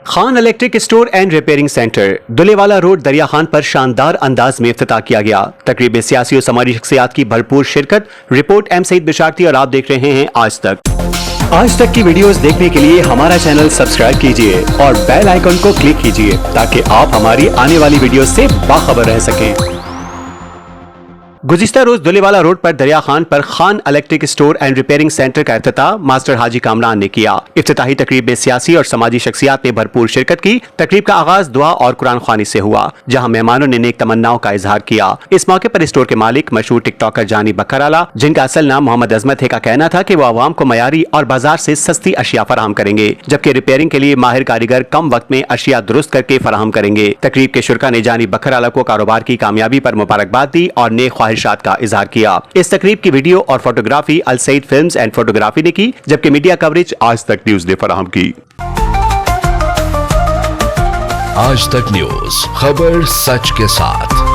Khan electric store and repairing centre Dulewala road Darya Khan पर शानदार अंदाज में इफ्तिताह किया गया। तकरीब में सियासी और समाजी शख्सियात की भरपूर शिरकत। रिपोर्ट एम सईद बिशारती और आप देख रहे हैं आज तक। आज तक की वीडियोस देखने के लिए हमारा चैनल सब्सक्राइब कीजिए और बेल आइकन को क्लिक कीजिए ताकि आप हमारी आने वाली वीडियो से बाखबर रह सकें। गुज़िश्ता रोज दुलेवाला रोड पर दरिया खान पर Khan electric store and repairing centre का इफ्तिताह मास्टर हाजी कामरान ने किया। इफ्तिताही तकरीब में सियासी और समाजी शख्सियात ने भरपूर शिरकत की। तकरीब का आगाज दुआ और कुरान ख्वानी से हुआ, जहां मेहमानों ने नेक तमन्नाओं का इजहार किया। इस मौके पर स्टोर के मालिक मशहूर टिकटॉकर जानी बकराला, जिनका असल नाम मोहम्मद अजमत है, का कहना था कि वो आवाम को मयारी और बाजार से सस्ती अशिया फराहम करेंगे, जबकि रिपेयरिंग के लिए माहिर कारीगर कम वक्त में अशिया दुरुस्त करके फराहम करेंगे। तकरीब के शुरका ने जानी बकराला को कारोबार की कामयाबी पर मुबारकबाद दी और नेक ख्वाहिशात का इजहार किया। इस तकरीब की वीडियो और photography Al Saeed films and photography ने की, जबकि मीडिया कवरेज आज तक न्यूज ने फराहम की। आज तक न्यूज, खबर सच के साथ।